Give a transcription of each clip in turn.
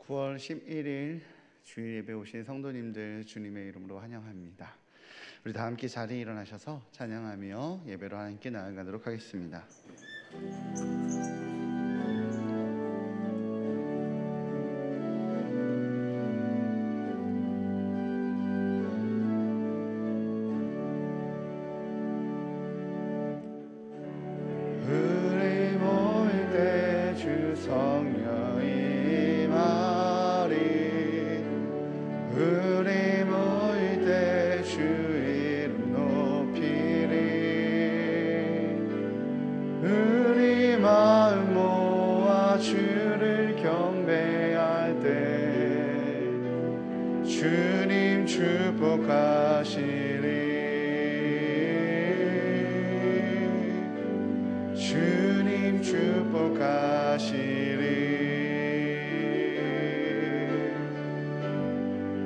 9월 11일 주일 예배 오신 성도님들 주님의 이름으로 환영합니다. 우리 다 함께 자리에 일어나셔서 찬양하며 예배로 함께 나아가도록 하겠습니다. 우리 모일 때 주 성령이 임하리. 우리 모일 때 주 이름 높이리. 우리 마음 모아 주를 경배할 때 주님 축복하시리. 주님 축복하시리.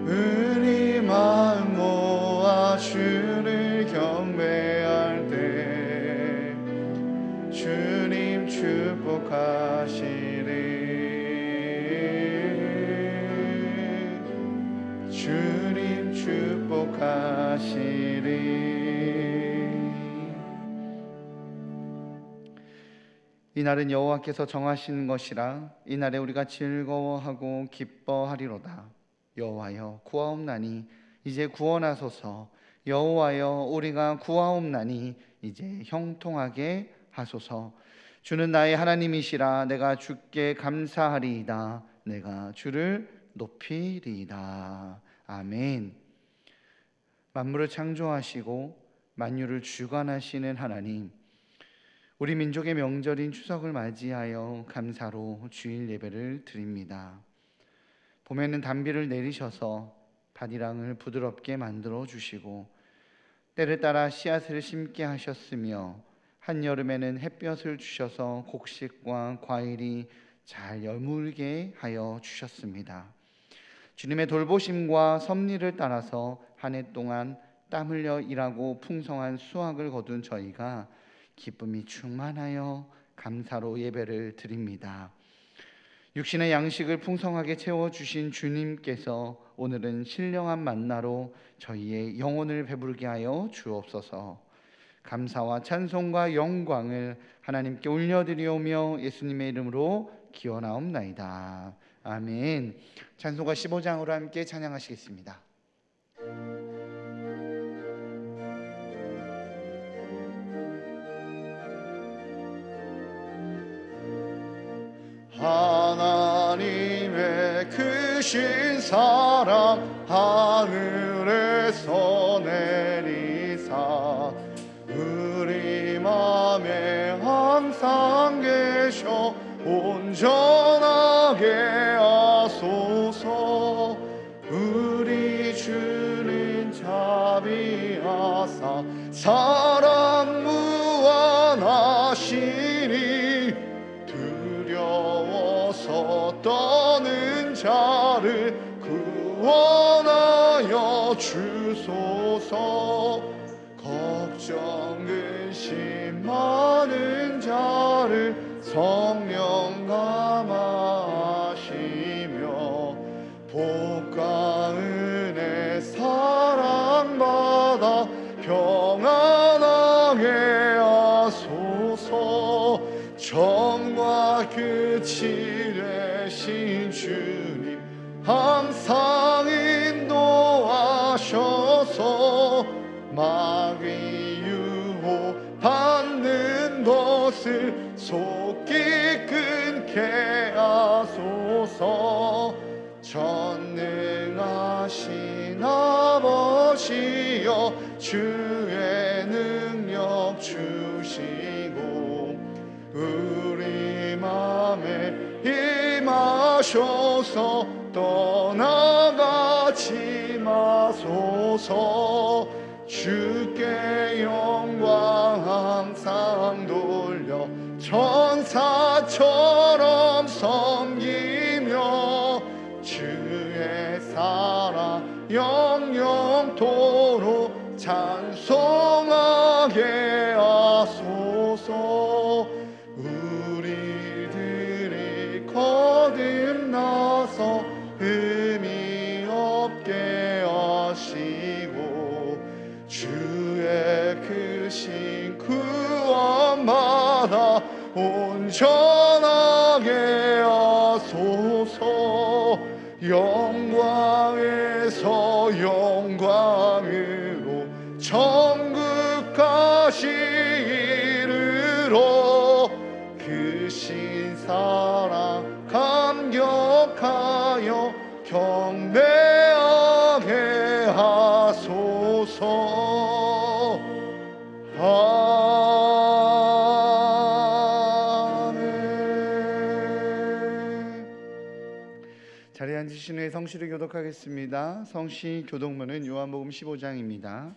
우리 마음 모아 주를 경배할 때 주님 축복하시리. 주님 축복하시리. 이날은 여호와께서 정하신 것이라. 이날에 우리가 즐거워하고 기뻐하리로다. 여호와여 구하옵나니 이제 구원하소서. 여호와여 우리가 구하옵나니 이제 형통하게 하소서. 주는 나의 하나님이시라. 내가 주께 감사하리이다. 내가 주를 높이리이다. 아멘. 만물을 창조하시고 만유를 주관하시는 하나님, 우리 민족의 명절인 추석을 맞이하여 감사로 주일 예배를 드립니다. 봄에는 단비를 내리셔서 밭이랑을 부드럽게 만들어 주시고 때를 따라 씨앗을 심게 하셨으며 한여름에는 햇볕을 주셔서 곡식과 과일이 잘 여물게 하여 주셨습니다. 주님의 돌보심과 섭리를 따라서 한 해 동안 땀 흘려 일하고 풍성한 수확을 거둔 저희가 기쁨이 충만하여 감사로 예배를 드립니다. 육신의 양식을 풍성하게 채워주신 주님께서 오늘은 신령한 만나로 저희의 영혼을 배부르게 하여 주옵소서. 감사와 찬송과 영광을 하나님께 올려드리오며 예수님의 이름으로 기원하옵나이다. 아멘. 찬송가 15장으로 함께 찬양하시겠습니다. 하나님의 크신 사랑 하늘에서 내리사 우리 맘에 항상 계셔 온전하게 하소서. 우리 주는 자비하사 사랑 무한하시니 두려워서 떠는 자를 구원하여 주소서. 걱정 근심 많은 자를 성령 감화하시며 복과 은혜 사랑받아 평안하게 하소서. 처음과 끝이 되신 주님 항상 인도하셔서 마귀 유혹 받는 것을 속히 끊게 하소서. 전능하신 아버지여 주의 능력 주시고 우리 맘에 임하셔서 떠나가지 마소서. 주께 영광 항상 돌려 천사처럼 섬기며 주의 사랑 영영토록 찬송하게 하소서. 우리들이 거듭나서 온전하게 하소서. 영광에서 영광으로 천국까지 이르러 그 신사랑 감격하여 경배하게 하소서. 아멘. 자리에 앉으신 후에 성시를 교독하겠습니다. 성시 교독문은 요한복음 15장입니다.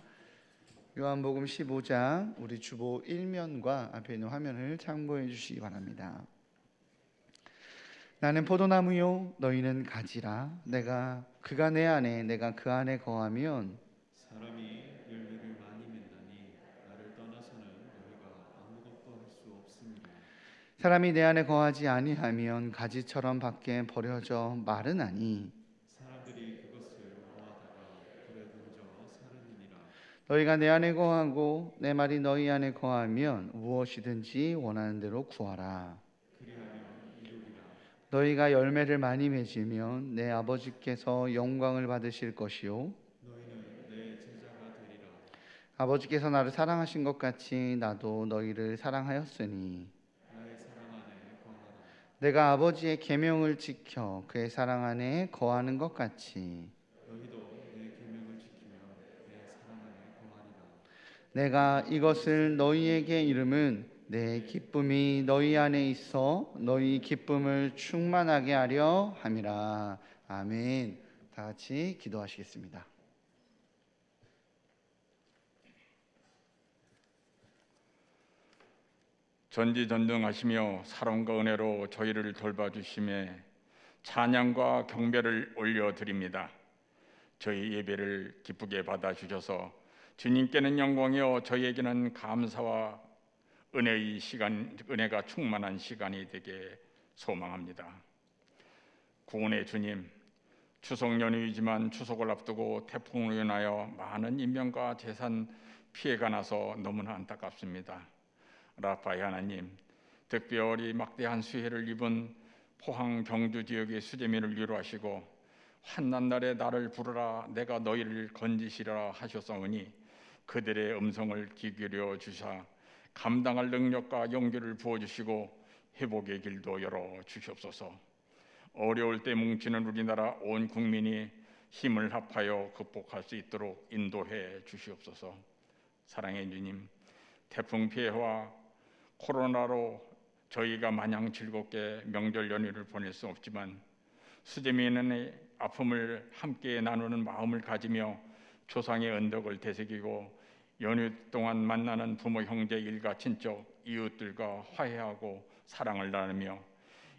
요한복음 15장 우리 주보 1면과 앞에 있는 화면을 참고해 주시기 바랍니다. 나는 포도나무요 너희는 가지라. 내가 그가 내 안에 내가 그 안에 거하면 사람이 열매를 많이 맺나니 나를 떠나서는 너희가 아무것도 할 수 없습니다. 사람이 내 안에 거하지 아니하면 가지처럼 밖에 버려져 마르나니 사람들이 그것을 모아다가 불에 던져 사르느니라. 너희가 내 안에 거하고 내 말이 너희 안에 거하면 무엇이든지 원하는 대로 구하라. 그리하면 이루리라. 너희가 열매를 많이 맺으면 내 아버지께서 영광을 받으실 것이요 너희는 내 제자가 되리라. 아버지께서 나를 사랑하신 것 같이 나도 너희를 사랑하였으니 나의 사랑 안에 거하라. 내가 아버지의 계명을 지켜 그의 사랑 안에 거하는 것 같이 너희도 내 계명을 지키면 내 사랑 안에 거하리라. 내가 이것을 너희에게 이름은 내 기쁨이 너희 안에 있어 너희 기쁨을 충만하게 하려 함이라. 아멘. 다 같이 기도하시겠습니다. 전지전능하시며 사랑과 은혜로 저희를 돌봐주심에 찬양과 경배를 올려드립니다. 저희 예배를 기쁘게 받아주셔서 주님께는 영광이요 저희에게는 감사와 은혜의 시간, 은혜가 충만한 시간이 되게 소망합니다. 구원의 주님, 추석 연휴이지만 추석을 앞두고 태풍으로 인하여 많은 인명과 재산 피해가 나서 너무나 안타깝습니다. 라파의 하나님, 특별히 막대한 수해를 입은 포항 경주 지역의 수재민을 위로하시고 환난 날에 나를 부르라 내가 너희를 건지시라 하셨사오니 그들의 음성을 귀 기울여 주사 감당할 능력과 용기를 부어주시고 회복의 길도 열어 주시옵소서. 어려울 때 뭉치는 우리나라 온 국민이 힘을 합하여 극복할 수 있도록 인도해 주시옵소서. 사랑의 주님, 태풍 피해와 코로나로 저희가 마냥 즐겁게 명절 연휴를 보낼 수 없지만 수재민의 아픔을 함께 나누는 마음을 가지며 조상의 언덕을 되새기고 연휴 동안 만나는 부모, 형제, 일가, 친척, 이웃들과 화해하고 사랑을 나누며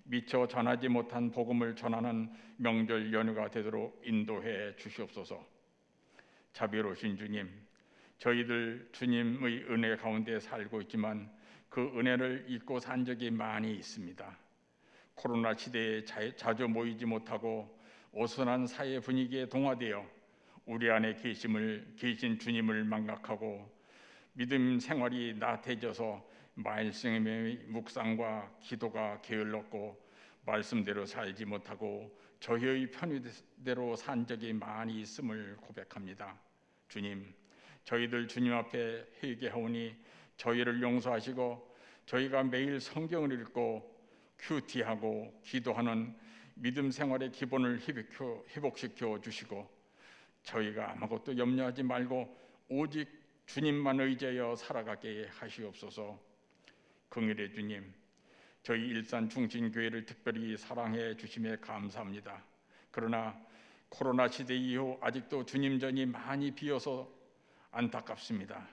미처 전하지 못한 복음을 전하는 명절 연휴가 되도록 인도해 주시옵소서. 자비로우신 주님, 저희들 주님의 은혜 가운데 살고 있지만 그 은혜를 잊고 산 적이 많이 있습니다. 코로나 시대에 자주 모이지 못하고 어수선한 사회 분위기에 동화되어 우리 안에 계신 주님을 망각하고 믿음 생활이 나태해져서 말씀의 묵상과 기도가 게을렀고 말씀대로 살지 못하고 저희의 편의대로 산 적이 많이 있음을 고백합니다. 주님, 저희들 주님 앞에 회개하오니 저희를 용서하시고 저희가 매일 성경을 읽고 큐티하고 기도하는 믿음 생활의 기본을 회복시켜 주시고 저희가 아무것도 염려하지 말고 오직 주님만 의지하여 살아가게 하시옵소서. 긍휼의 주님, 저희 일산 중진교회를 특별히 사랑해 주심에 감사합니다. 그러나 코로나 시대 이후 아직도 주님 전이 많이 비어서 안타깝습니다.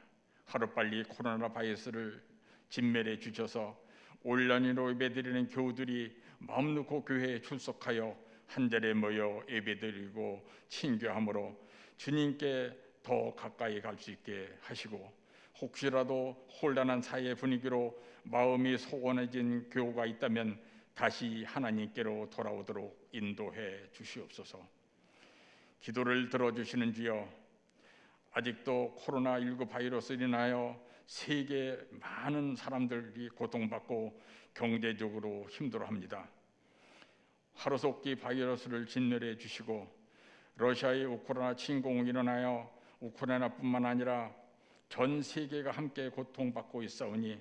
하루빨리 코로나 바이러스를 진멸해 주셔서 올 연휴로 예배드리는 교우들이 마음 놓고 교회에 출석하여 한자리에 모여 예배드리고 친교함으로 주님께 더 가까이 갈 수 있게 하시고 혹시라도 혼란한 사회 분위기로 마음이 소원해진 교우가 있다면 다시 하나님께로 돌아오도록 인도해 주시옵소서. 기도를 들어주시는 주여, 아직도 코로나19 바이러스로 인하여 세계 많은 사람들이 고통받고 경제적으로 힘들어합니다. 하루속히 바이러스를 진멸해 주시고 러시아의 우크라이나 침공이 일어나여 우크라이나뿐만 아니라 전 세계가 함께 고통받고 있사오니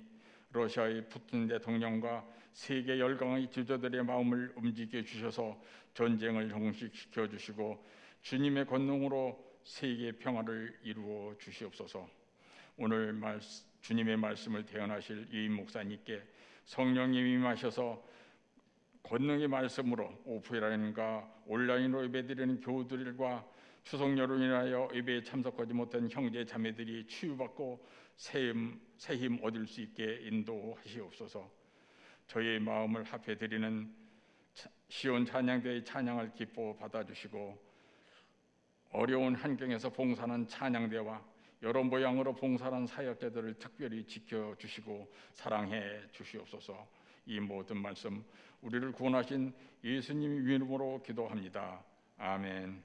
러시아의 푸틴 대통령과 세계 열강의 지도자들의 마음을 움직여 주셔서 전쟁을 종식시켜 주시고 주님의 권능으로 세계 평화를 이루어 주시옵소서. 오늘 주님의 말씀을 대언하실 유임 목사님께 성령님이 임하셔서 권능의 말씀으로 오프라인과 온라인으로 예배드리는 교우들과 추석여로 인하여 예배에 참석하지 못한 형제 자매들이 치유받고 새 힘 얻을 수 있게 인도하시옵소서. 저희의 마음을 합해 드리는 시온 찬양대의 찬양을 기뻐 받아주시고 어려운 환경에서 봉사하는 찬양대와 여러 모양으로 봉사하는 사역자들을 특별히 지켜주시고 사랑해 주시옵소서. 이 모든 말씀 우리를 구원하신 예수님 이름으로 기도합니다. 아멘.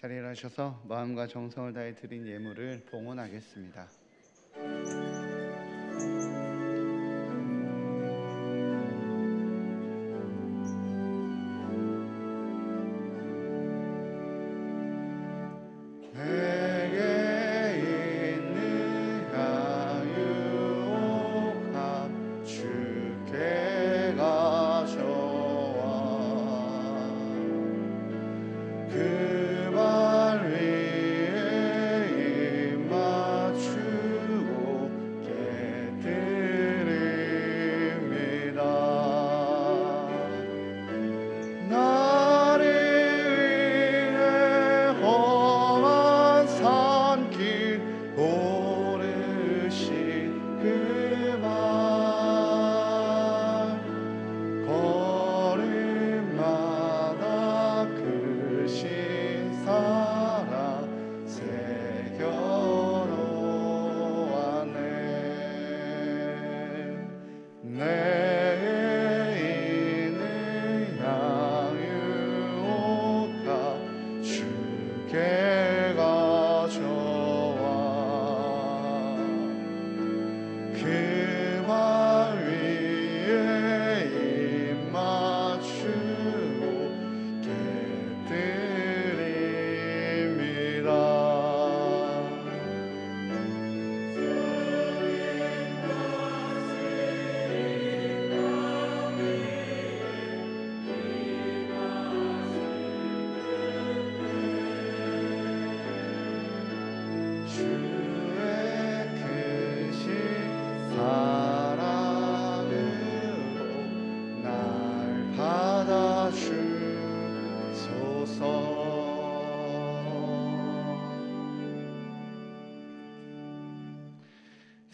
자리에 하셔서 마음과 정성을 다해 드린 예물을 봉헌하겠습니다.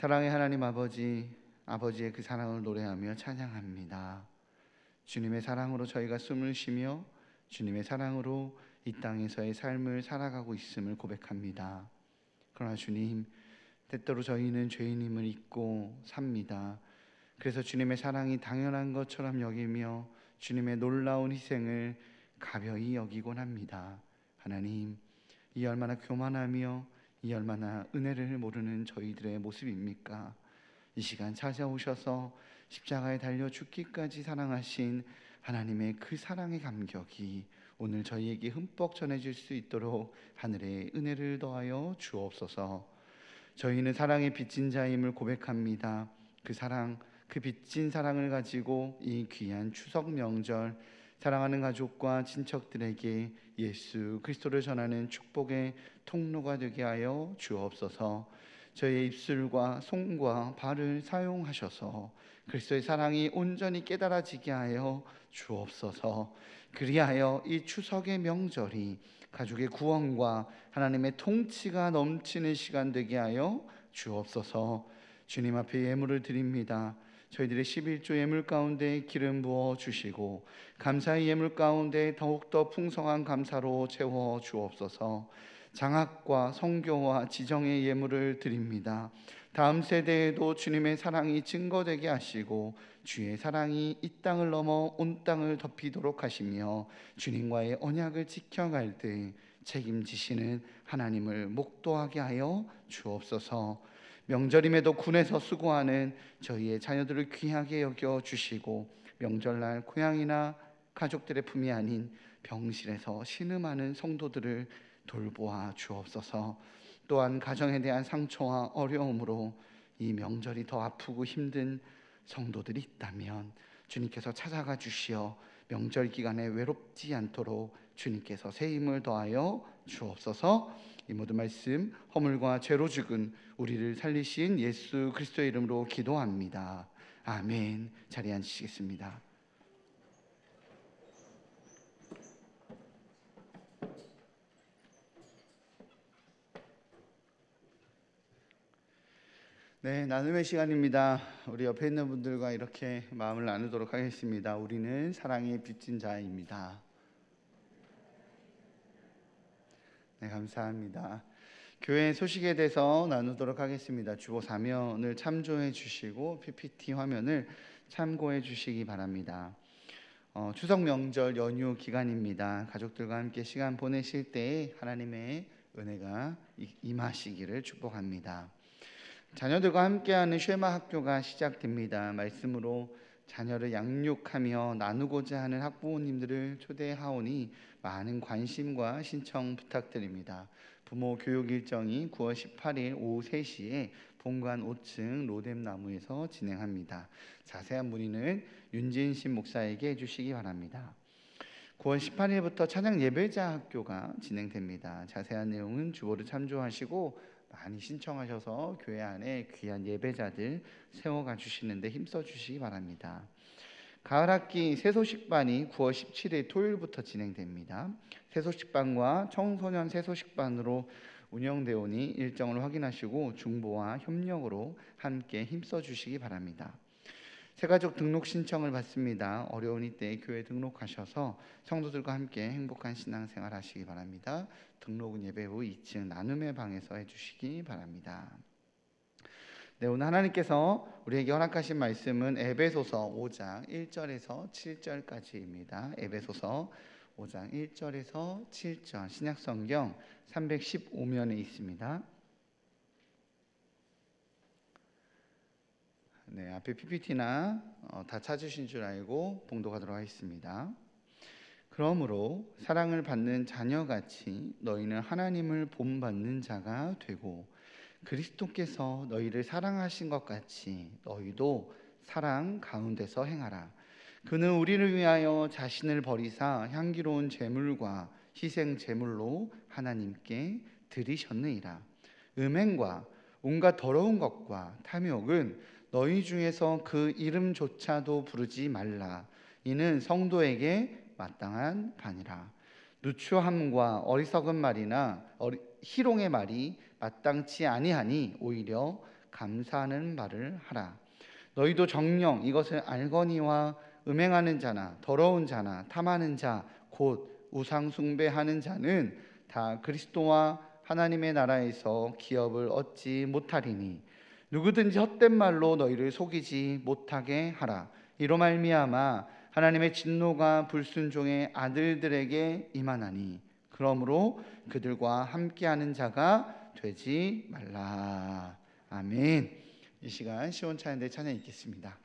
사랑의 하나님 아버지, 아버지의 그 사랑을 노래하며 찬양합니다. 주님의 사랑으로 저희가 숨을 쉬며 주님의 사랑으로 이 땅에서의 삶을 살아가고 있음을 고백합니다. 그러나 주님, 때때로 저희는 죄인임을 잊고 삽니다. 그래서 주님의 사랑이 당연한 것처럼 여기며 주님의 놀라운 희생을 가벼이 여기곤 합니다. 하나님, 이 얼마나 교만하며 이 얼마나 은혜를 모르는 저희들의 모습입니까? 이 시간 찾아오셔서 십자가에 달려 죽기까지 사랑하신 하나님의 그 사랑의 감격이 오늘 저희에게 흠뻑 전해질 수 있도록 하늘의 은혜를 더하여 주옵소서. 저희는 사랑의 빚진 자임을 고백합니다. 그 사랑, 그 빚진 사랑을 가지고 이 귀한 추석 명절 사랑하는 가족과 친척들에게 예수 그리스도를 전하는 축복의 통로가 되게 하여 주옵소서. 저희의 입술과 손과 발을 사용하셔서 그리스도의 사랑이 온전히 깨달아지게 하여 주옵소서. 그리하여 이 추석의 명절이 가족의 구원과 하나님의 통치가 넘치는 시간 되게 하여 주옵소서. 주님 앞에 예물을 드립니다. 저희들의 11조 예물 가운데 기름 부어 주시고 감사의 예물 가운데 더욱더 풍성한 감사로 채워 주옵소서. 장학과 성교와 지정의 예물을 드립니다. 다음 세대에도 주님의 사랑이 증거되게 하시고 주의 사랑이 이 땅을 넘어 온 땅을 덮이도록 하시며 주님과의 언약을 지켜갈 때 책임지시는 하나님을 목도하게 하여 주옵소서. 명절임에도 군에서 수고하는 저희의 자녀들을 귀하게 여겨 주시고 명절날 고향이나 가족들의 품이 아닌 병실에서 신음하는 성도들을 돌보아 주옵소서. 또한 가정에 대한 상처와 어려움으로 이 명절이 더 아프고 힘든 성도들이 있다면 주님께서 찾아가 주시어 명절 기간에 외롭지 않도록 주님께서 새 힘을 더하여 주옵소서. 이 모든 말씀 허물과 죄로 죽은 우리를 살리신 예수 그리스도의 이름으로 기도합니다. 아멘. 자리에 앉으시겠습니다. 네, 나눔의 시간입니다. 우리 옆에 있는 분들과 이렇게 마음을 나누도록 하겠습니다. 우리는 사랑에 빚진 자입니다. 네, 감사합니다. 교회 소식에 대해서 나누도록 하겠습니다. 주보 사면을 참조해 주시고 PPT 화면을 참고해 주시기 바랍니다. 추석 명절 연휴 기간입니다. 가족들과 함께 시간 보내실 때 하나님의 은혜가 임하시기를 축복합니다. 자녀들과 함께하는 쉐마 학교가 시작됩니다. 말씀으로 자녀를 양육하며 나누고자 하는 학부모님들을 초대하오니 많은 관심과 신청 부탁드립니다. 부모 교육 일정이 9월 18일 오후 3시에 본관 5층 로뎀나무에서 진행합니다. 자세한 문의는 윤진신 목사에게 해주시기 바랍니다. 9월 18일부터 찬양 예배자 학교가 진행됩니다. 자세한 내용은 주보를 참조하시고 많이 신청하셔서 교회 안에 귀한 예배자들 세워가 주시는데 힘써 주시기 바랍니다. 가을 학기 새소식반이 9월 17일 토요일부터 진행됩니다. 새소식반과 청소년 새소식반으로 운영되오니 일정을 확인하시고 중보와 협력으로 함께 힘써 주시기 바랍니다. 새가족 등록 신청을 받습니다. 어려운 이때 교회 등록하셔서 성도들과 함께 행복한 신앙생활 하시기 바랍니다. 등록은 예배 후 2층 나눔의 방에서 해주시기 바랍니다. 네, 오늘 하나님께서 우리에게 허락하신 말씀은 에베소서 5장 1절에서 7절까지입니다. 에베소서 5장 1절에서 7절 신약성경 315면에 있습니다. 네, 앞에 PPT나 다 찾으신 줄 알고 봉독하도록 하겠습니다. 그러므로 사랑을 받는 자녀같이 너희는 하나님을 본받는 자가 되고 그리스도께서 너희를 사랑하신 것 같이 너희도 사랑 가운데서 행하라. 그는 우리를 위하여 자신을 버리사 향기로운 제물과 희생 제물로 하나님께 드리셨느니라. 음행과 온갖 더러운 것과 탐욕은 너희 중에서 그 이름조차도 부르지 말라. 이는 성도에게 마땅한 바니라. 누추함과 어리석은 말이나 희롱의 말이 마땅치 아니하니 오히려 감사하는 말을 하라. 너희도 정녕 이것을 알거니와 음행하는 자나 더러운 자나 탐하는 자 곧 우상 숭배하는 자는 다 그리스도와 하나님의 나라에서 기업을 얻지 못하리니 누구든지 헛된 말로 너희를 속이지 못하게 하라. 이로 말미암아 하나님의 진노가 불순종의 아들들에게 임하나니 그러므로 그들과 함께하는 자가 되지 말라. 아멘. 이 시간 시온찬양대 찬양 읽겠습니다.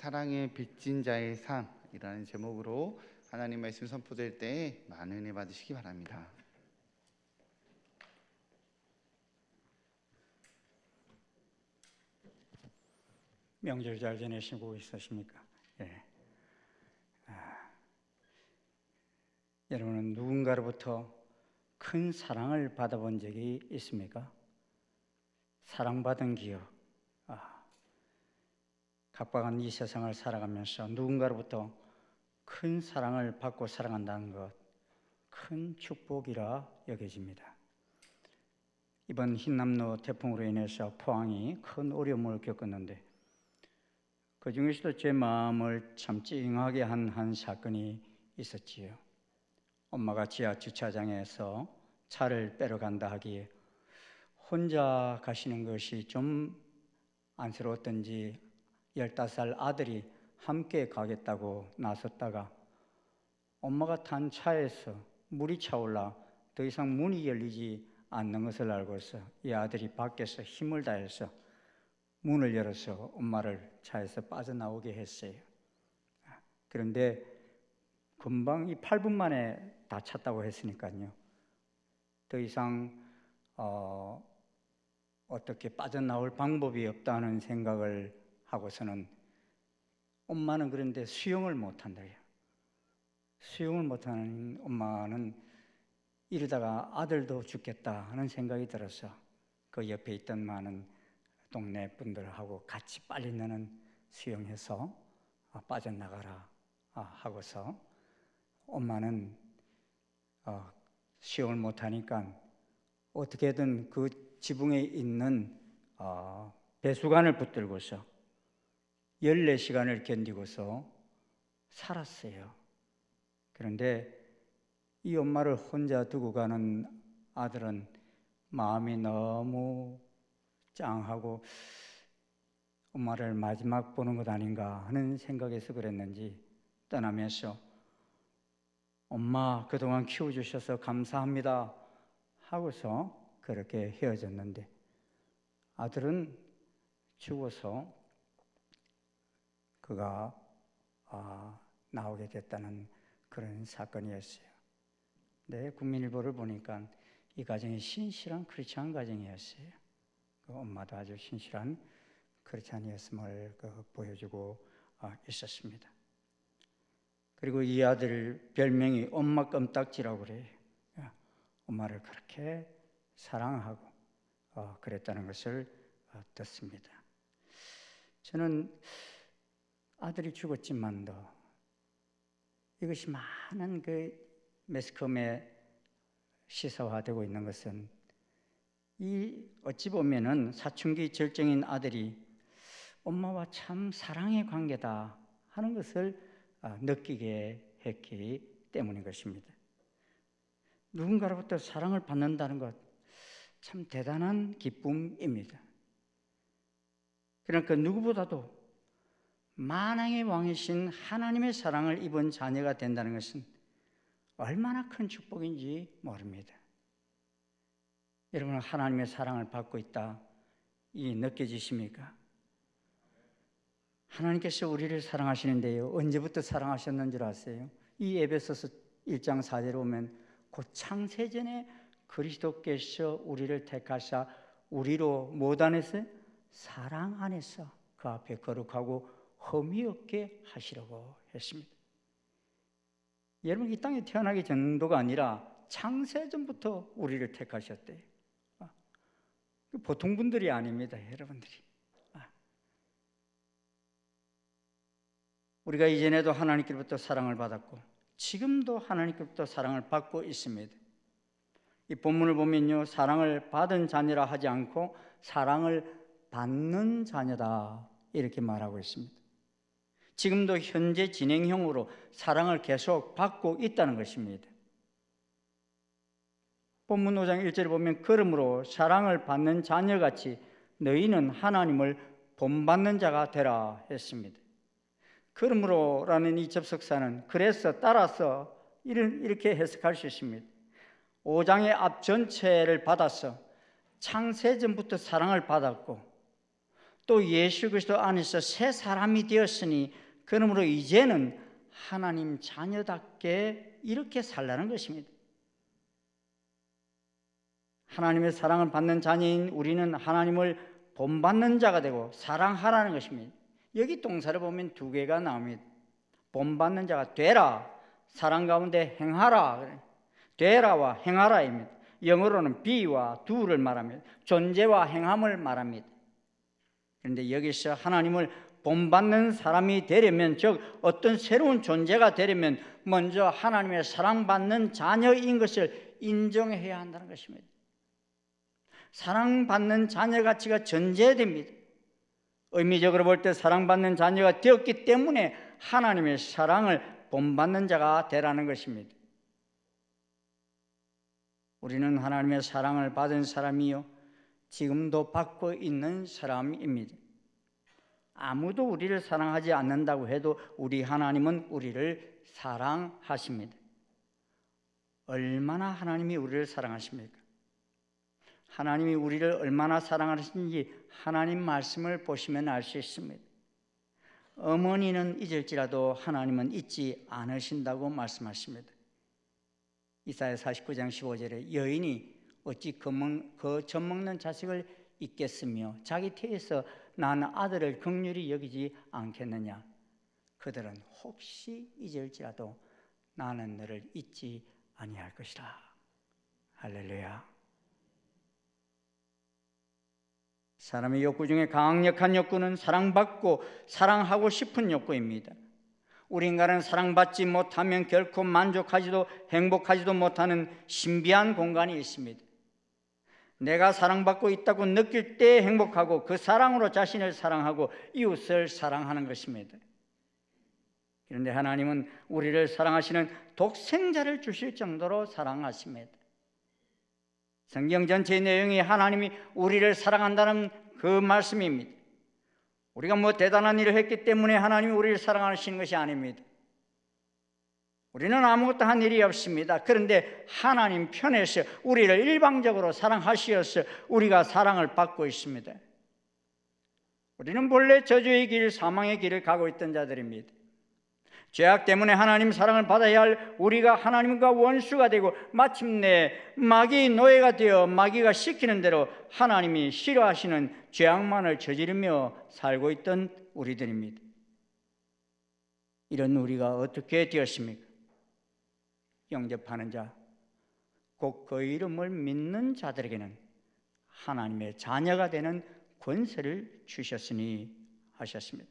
사랑에 빚진 자의 상이라는 제목으로 하나님 말씀 선포될 때 많은 은혜 받으시기 바랍니다. 명절 잘 지내시고 있으십니까? 예. 여러분은 누군가로부터 큰 사랑을 받아본 적이 있습니까? 사랑받은 기억. 각박한 이 세상을 살아가면서 누군가로부터 큰 사랑을 받고 살아간다는 것, 큰 축복이라 여겨집니다. 이번 흰남노 태풍으로 인해서 포항이 큰 어려움을 겪었는데 그 중에서도 제 마음을 참 찡하게 한 사건이 있었지요. 엄마가 지하 주차장에서 차를 빼러 간다 하기에 혼자 가시는 것이 좀 안쓰러웠던지 15살 아들이 함께 가겠다고 나섰다가 엄마가 탄 차에서 물이 차올라 더 이상 문이 열리지 않는 것을 알고서 이 아들이 밖에서 힘을 다해서 문을 열어서 엄마를 차에서 빠져나오게 했어요. 그런데 금방 이 8분 만에 다 찼다고 했으니까요. 더 이상 어떻게 빠져나올 방법이 없다는 생각을 하고서는 엄마는 그런데 수영을 못한다. 수영을 못하는 엄마는 이러다가 아들도 죽겠다 하는 생각이 들어서 그 옆에 있던 많은 동네 분들하고 같이 빨리 너는 수영해서 빠져나가라 하고서 엄마는 수영을 못하니까 어떻게든 그 지붕에 있는 배수관을 붙들고서 14시간을 견디고서 살았어요. 그런데 이 엄마를 혼자 두고 가는 아들은 마음이 너무 짱하고 엄마를 마지막 보는 것 아닌가 하는 생각에서 그랬는지 떠나면서 엄마 그동안 키워주셔서 감사합니다 하고서 그렇게 헤어졌는데 아들은 죽어서 그가 나오게 됐다는 그런 사건이었어요. 네, 국민일보를 보니까 이 가정이 신실한 크리스찬 가정이었어요. 그 엄마도 아주 신실한 크리스찬이었음을 보여주고 있었습니다. 그리고 이 아들 별명이 엄마 껌딱지라고 그래요. 엄마를 그렇게 사랑하고 그랬다는 것을 듣습니다. 저는 아들이 죽었지만도 이것이 많은 그 매스컴에 시사화되고 있는 것은 이 어찌 보면은 사춘기 절정인 아들이 엄마와 참 사랑의 관계다 하는 것을 느끼게 했기 때문인 것입니다. 누군가로부터 사랑을 받는다는 것 참 대단한 기쁨입니다. 그러니까 누구보다도 만왕의 왕이신 하나님의 사랑을 입은 자녀가 된다는 것은 얼마나 큰 축복인지 모릅니다. 여러분은 하나님의 사랑을 받고 있다 이 느껴지십니까? 하나님께서 우리를 사랑하시는데요, 언제부터 사랑하셨는 줄 아세요? 이 에베소서 1장 4절에 보면 곧 창세전에 그리스도께서 우리를 택하사 우리로 못 안에서 사랑 안에서 그 앞에 거룩하고 흠이 없게 하시려고 했습니다. 여러분 이 땅에 태어나기 전도가 아니라 창세전부터 우리를 택하셨대요. 보통 분들이 아닙니다, 여러분들이. 우리가 이전에도 하나님께로부터 사랑을 받았고 지금도 하나님께로부터 사랑을 받고 있습니다. 이 본문을 보면요, 사랑을 받은 자녀라 하지 않고 사랑을 받는 자녀다 이렇게 말하고 있습니다. 지금도 현재 진행형으로 사랑을 계속 받고 있다는 것입니다. 본문 5장 1절에 보면 그러므로 사랑을 받는 자녀같이 너희는 하나님을 본받는 자가 되라 했습니다. 그러므로라는 이 접속사는 그래서 따라서 이렇게 해석할 수 있습니다. 5장의 앞 전체를 받아서 창세전부터 사랑을 받았고 또 예수 그리스도 안에서 새 사람이 되었으니 그러므로 이제는 하나님 자녀답게 이렇게 살라는 것입니다. 하나님의 사랑을 받는 자녀인 우리는 하나님을 본받는 자가 되고 사랑하라는 것입니다. 여기 동사를 보면 두 개가 나옵니다. 본받는 자가 되라, 사랑 가운데 행하라. 되라와 행하라입니다. 영어로는 be와 do를 말합니다. 존재와 행함을 말합니다. 그런데 여기서 하나님을 본받는 사람이 되려면, 즉 어떤 새로운 존재가 되려면 먼저 하나님의 사랑받는 자녀인 것을 인정해야 한다는 것입니다. 사랑받는 자녀 가치가 전제됩니다. 의미적으로 볼 때 사랑받는 자녀가 되었기 때문에 하나님의 사랑을 본받는 자가 되라는 것입니다. 우리는 하나님의 사랑을 받은 사람이요 지금도 받고 있는 사람입니다. 아무도 우리를 사랑하지 않는다고 해도 우리 하나님은 우리를 사랑하십니다. 얼마나 하나님이 우리를 사랑하십니까? 하나님이 우리를 얼마나 사랑하시는지 하나님 말씀을 보시면 알 수 있습니다. 어머니는 잊을지라도 하나님은 잊지 않으신다고 말씀하십니다. 이사야 49장 15절에 여인이 어찌 그 젖먹는 자식을 잊겠으며 자기 태에서 난 아들을 긍휼히 여기지 않겠느냐. 그들은 혹시 잊을지라도 나는 너를 잊지 아니할 것이라. 할렐루야. 사람의 욕구 중에 강력한 욕구는 사랑받고 사랑하고 싶은 욕구입니다. 우리 인간은 사랑받지 못하면 결코 만족하지도 행복하지도 못하는 신비한 공간이 있습니다. 내가 사랑받고 있다고 느낄 때 행복하고 그 사랑으로 자신을 사랑하고 이웃을 사랑하는 것입니다. 그런데 하나님은 우리를 사랑하시는 독생자를 주실 정도로 사랑하십니다. 성경 전체의 내용이 하나님이 우리를 사랑한다는 그 말씀입니다. 우리가 뭐 대단한 일을 했기 때문에 하나님이 우리를 사랑하시는 것이 아닙니다. 우리는 아무것도 한 일이 없습니다. 그런데 하나님 편에서 우리를 일방적으로 사랑하시어서 우리가 사랑을 받고 있습니다. 우리는 본래 저주의 길, 사망의 길을 가고 있던 자들입니다. 죄악 때문에 하나님 사랑을 받아야 할 우리가 하나님과 원수가 되고 마침내 마귀의 노예가 되어 마귀가 시키는 대로 하나님이 싫어하시는 죄악만을 저지르며 살고 있던 우리들입니다. 이런 우리가 어떻게 되었습니까? 영접하는 자, 곧 그 이름을 믿는 자들에게는 하나님의 자녀가 되는 권세를 주셨으니 하셨습니다.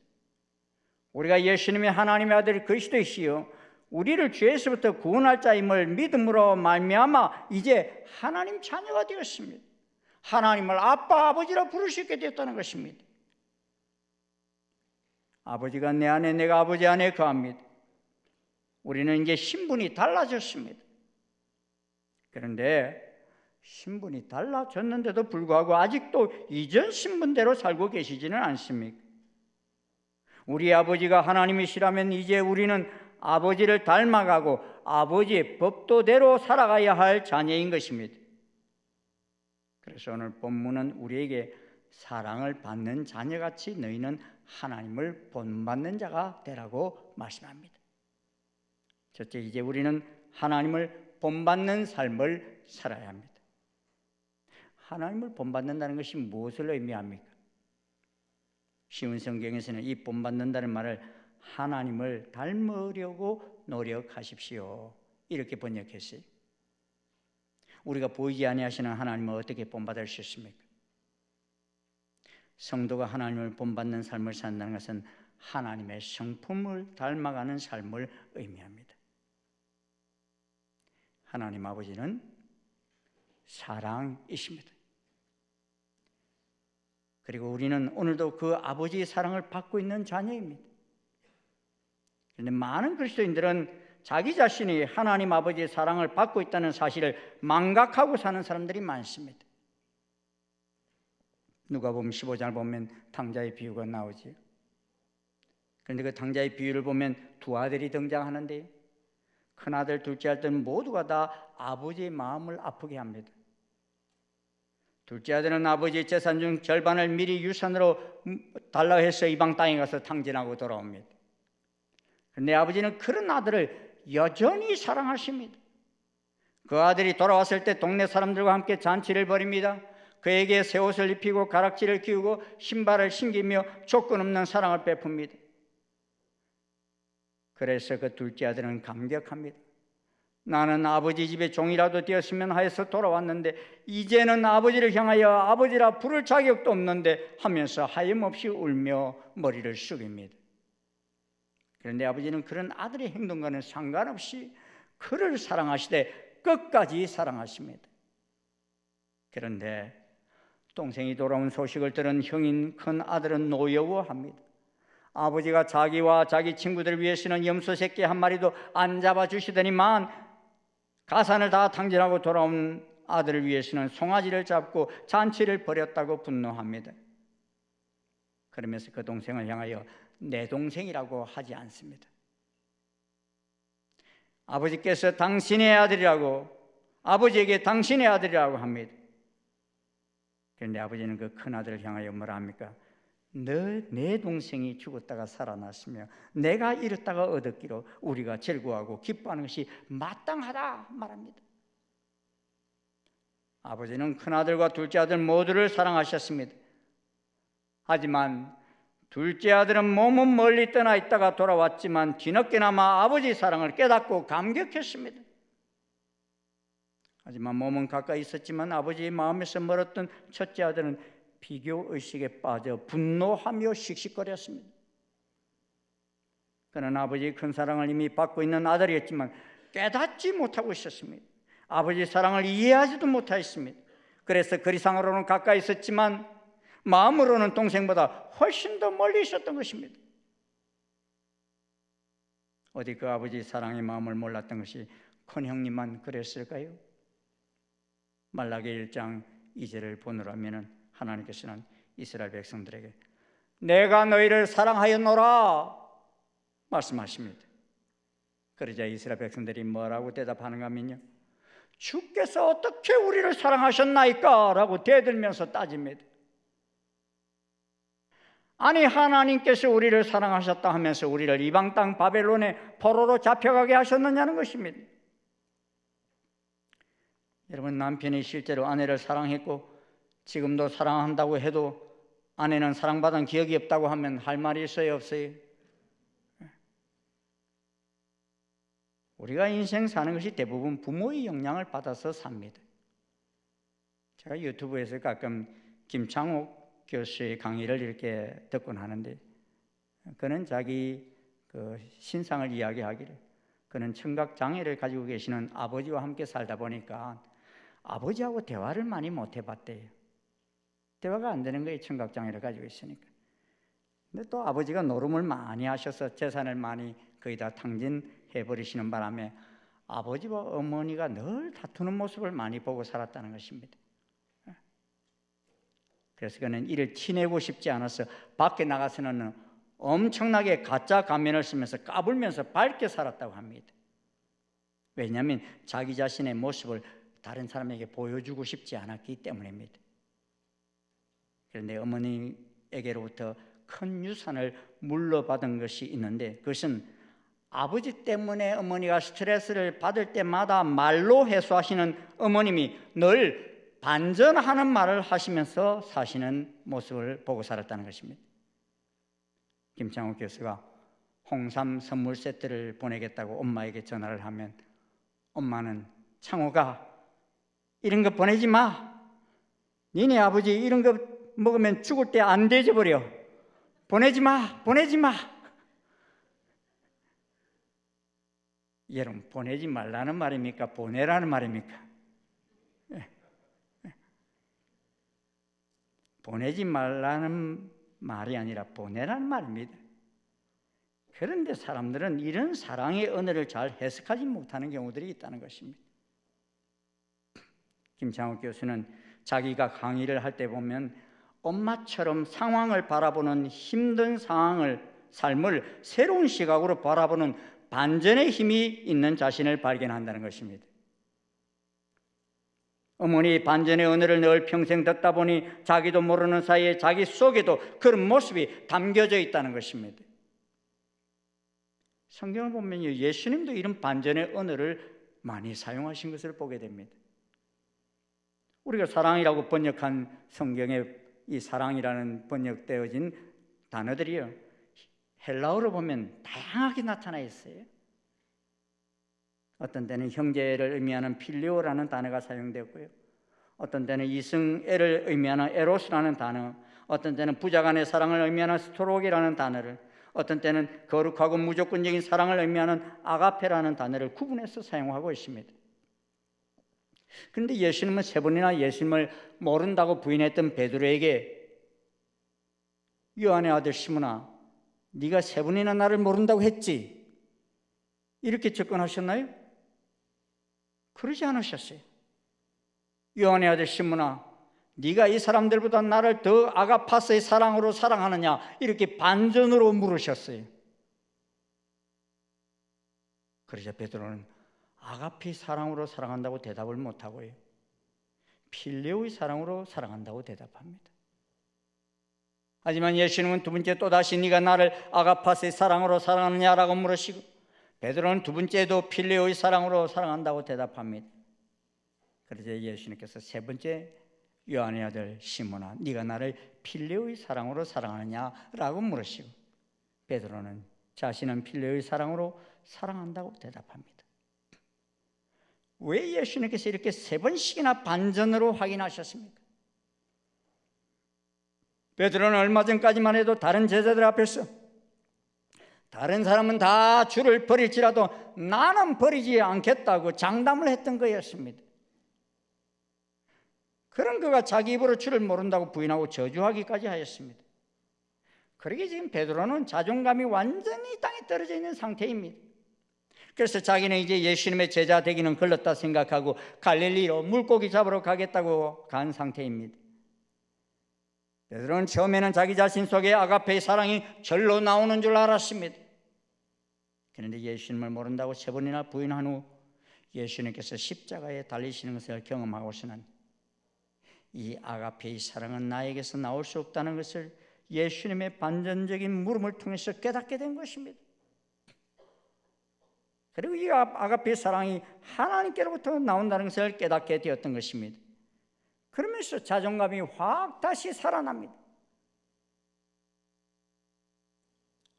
우리가 예수님의 하나님의 아들 그리스도이시요 우리를 죄에서부터 구원할 자임을 믿음으로 말미암아 이제 하나님 자녀가 되었습니다. 하나님을 아빠, 아버지라 부를 수 있게 되었다는 것입니다. 아버지가 내 안에, 내가 아버지 안에 거합니다. 우리는 이제 신분이 달라졌습니다. 그런데 신분이 달라졌는데도 불구하고 아직도 이전 신분대로 살고 계시지는 않습니까? 우리 아버지가 하나님이시라면 이제 우리는 아버지를 닮아가고 아버지의 법도대로 살아가야 할 자녀인 것입니다. 그래서 오늘 본문은 우리에게 사랑을 받는 자녀같이 너희는 하나님을 본받는 자가 되라고 말씀합니다. 첫째, 이제 우리는 하나님을 본받는 삶을 살아야 합니다. 하나님을 본받는다는 것이 무엇을 의미합니까? 쉬운 성경에서는 이 본받는다는 말을 하나님을 닮으려고 노력하십시오 이렇게 번역했어요. 우리가 보이지 아니하시는 하나님을 어떻게 본받을 수 있습니까? 성도가 하나님을 본받는 삶을 산다는 것은 하나님의 성품을 닮아가는 삶을 의미합니다. 하나님 아버지는 사랑이십니다. 그리고 우리는 오늘도 그 아버지의 사랑을 받고 있는 자녀입니다. 그런데 많은 그리스도인들은 자기 자신이 하나님 아버지의 사랑을 받고 있다는 사실을 망각하고 사는 사람들이 많습니다. 누가복음 15장을 보면 탕자의 비유가 나오지요. 그런데 그 탕자의 비유를 보면 두 아들이 등장하는데요, 큰아들, 둘째 아들 모두가 다 아버지의 마음을 아프게 합니다. 둘째 아들은 아버지의 재산 중 절반을 미리 유산으로 달라고 해서 이방 땅에 가서 탕진하고 돌아옵니다. 그런데 아버지는 그런 아들을 여전히 사랑하십니다. 그 아들이 돌아왔을 때 동네 사람들과 함께 잔치를 벌입니다. 그에게 새 옷을 입히고 가락지를 끼우고 신발을 신기며 조건 없는 사랑을 베풉니다. 그래서 그 둘째 아들은 감격합니다. 나는 아버지 집에 종이라도 되었으면 하여서 돌아왔는데 이제는 아버지를 향하여 아버지라 부를 자격도 없는데 하면서 하염없이 울며 머리를 숙입니다. 그런데 아버지는 그런 아들의 행동과는 상관없이 그를 사랑하시되 끝까지 사랑하십니다. 그런데 동생이 돌아온 소식을 들은 형인 큰 아들은 노여워합니다. 아버지가 자기와 자기 친구들을 위해서는 염소 새끼 한 마리도 안 잡아주시더니만 가산을 다 탕진하고 돌아온 아들을 위해서는 송아지를 잡고 잔치를 벌였다고 분노합니다. 그러면서 그 동생을 향하여 내 동생이라고 하지 않습니다. 아버지께서 당신의 아들이라고, 아버지에게 당신의 아들이라고 합니다. 그런데 아버지는 그 큰아들을 향하여 뭐라 합니까? 내 동생이 죽었다가 살아났으며 내가 잃었다가 얻었기로 우리가 즐거워하고 기뻐하는 것이 마땅하다 말합니다. 아버지는 큰아들과 둘째 아들 모두를 사랑하셨습니다. 하지만 둘째 아들은 몸은 멀리 떠나 있다가 돌아왔지만 뒤늦게나마 아버지 사랑을 깨닫고 감격했습니다. 하지만 몸은 가까이 있었지만 아버지의 마음에서 멀었던 첫째 아들은 비교의식에 빠져 분노하며 씩씩거렸습니다. 그는 아버지의 큰 사랑을 이미 받고 있는 아들이었지만 깨닫지 못하고 있었습니다. 아버지의 사랑을 이해하지도 못하였습니다. 그래서 거리상으로는 가까이 있었지만 마음으로는 동생보다 훨씬 더 멀리 있었던 것입니다. 어디 그 아버지의 사랑의 마음을 몰랐던 것이 큰형님만 그랬을까요? 말라기 1장 2절을 보느라면 하나님께서는 이스라엘 백성들에게 내가 너희를 사랑하였노라 말씀하십니다. 그러자 이스라엘 백성들이 뭐라고 대답하는가 하면요, 주께서 어떻게 우리를 사랑하셨나이까? 라고 대들면서 따집니다. 아니 하나님께서 우리를 사랑하셨다 하면서 우리를 이방 땅 바벨론의 포로로 잡혀가게 하셨느냐는 것입니다. 여러분, 남편이 실제로 아내를 사랑했고 지금도 사랑한다고 해도 아내는 사랑받은 기억이 없다고 하면 할 말이 있어요, 없어요? 우리가 인생 사는 것이 대부분 부모의 영향을 받아서 삽니다. 제가 유튜브에서 가끔 김창옥 교수의 강의를 이렇게 듣곤 하는데, 그는 자기 그 신상을 이야기하기를 그는 청각 장애를 가지고 계시는 아버지와 함께 살다 보니까 아버지하고 대화를 많이 못 해봤대요. 대화가 안 되는 거예요, 청각 장애를 가지고 있으니까. 근데 또 아버지가 노름을 많이 하셔서 재산을 많이 거의 다 탕진해버리시는 바람에 아버지와 어머니가 늘 다투는 모습을 많이 보고 살았다는 것입니다. 그래서 그는 이를 티내고 싶지 않아서 밖에 나가서는 엄청나게 가짜 가면을 쓰면서 까불면서 밝게 살았다고 합니다. 왜냐하면 자기 자신의 모습을 다른 사람에게 보여주고 싶지 않았기 때문입니다. 그런데 어머니에게로부터 큰 유산을 물려받은 것이 있는데, 그것은 아버지 때문에 어머니가 스트레스를 받을 때마다 말로 해소하시는 어머님이 늘 반전하는 말을 하시면서 사시는 모습을 보고 살았다는 것입니다. 김창욱 교수가 홍삼 선물 세트를 보내겠다고 엄마에게 전화를 하면 엄마는 창호가 이런 거 보내지 마. 니네 아버지 이런 거 먹으면 죽을 때 안 돼져버려. 보내지 마. 보내지 마. 여러분, 보내지 말라는 말입니까? 보내라는 말입니까? 보내지 말라는 말이 아니라 보내라는 말입니다. 그런데 사람들은 이런 사랑의 언어를 잘 해석하지 못하는 경우들이 있다는 것입니다. 김창욱 교수는 자기가 강의를 할 때 보면 엄마처럼 상황을 바라보는 힘든 삶을 새로운 시각으로 바라보는 반전의 힘이 있는 자신을 발견한다는 것입니다. 어머니 반전의 언어를 늘 평생 듣다 보니 자기도 모르는 사이에 자기 속에도 그런 모습이 담겨져 있다는 것입니다. 성경을 보면 예수님도 이런 반전의 언어를 많이 사용하신 것을 보게 됩니다. 우리가 사랑이라고 번역한 성경에 이 사랑이라는 번역되어진 단어들이요, 헬라어로 보면 다양하게 나타나 있어요. 어떤 때는 형제를 의미하는 필리오라는 단어가 사용되고요, 어떤 때는 이승애를 의미하는 에로스라는 단어, 어떤 때는 부자간의 사랑을 의미하는 스토로게라는 단어를, 어떤 때는 거룩하고 무조건적인 사랑을 의미하는 아가페라는 단어를 구분해서 사용하고 있습니다. 그런데 예수님은 세 번이나 예수님을 모른다고 부인했던 베드로에게 요한의 아들 시몬아, 네가 세 번이나 나를 모른다고 했지? 이렇게 접근하셨나요? 그러지 않으셨어요. 요한의 아들 시몬아, 네가 이 사람들보다 나를 더 아가파스의 사랑으로 사랑하느냐? 이렇게 반전으로 물으셨어요. 그러자 베드로는 아가페의 사랑으로 사랑한다고 대답을 못하고요, 필레오의 사랑으로 사랑한다고 대답합니다. 하지만 예수님은 두 번째 또다시 네가 나를 아가파스의 사랑으로 사랑하느냐라고 물으시고, 베드로는 두 번째도 필레오의 사랑으로 사랑한다고 대답합니다. 그러자 예수님께서 세 번째, 요한의 아들 시몬아, 네가 나를 필레오의 사랑으로 사랑하느냐라고 물으시고, 베드로는 자신은 필레오의 사랑으로 사랑한다고 대답합니다. 왜 예수님께서 이렇게 세 번씩이나 반전으로 확인하셨습니까? 베드로는 얼마 전까지만 해도 다른 제자들 앞에서 다른 사람은 다 주를 버릴지라도 나는 버리지 않겠다고 장담을 했던 거였습니다. 그런 그가 자기 입으로 주를 모른다고 부인하고 저주하기까지 하였습니다. 그러게 지금 베드로는 자존감이 완전히 땅에 떨어져 있는 상태입니다. 그래서 자기는 이제 예수님의 제자 되기는 걸렀다 생각하고 갈릴리로 물고기 잡으러 가겠다고 간 상태입니다. 베드로는 처음에는 자기 자신 속에 아가페의 사랑이 절로 나오는 줄 알았습니다. 그런데 예수님을 모른다고 세 번이나 부인한 후 예수님께서 십자가에 달리시는 것을 경험하고서는 이 아가페의 사랑은 나에게서 나올 수 없다는 것을 예수님의 반전적인 물음을 통해서 깨닫게 된 것입니다. 그리고 이 아가페의 사랑이 하나님께로부터 나온다는 것을 깨닫게 되었던 것입니다. 그러면서 자존감이 확 다시 살아납니다.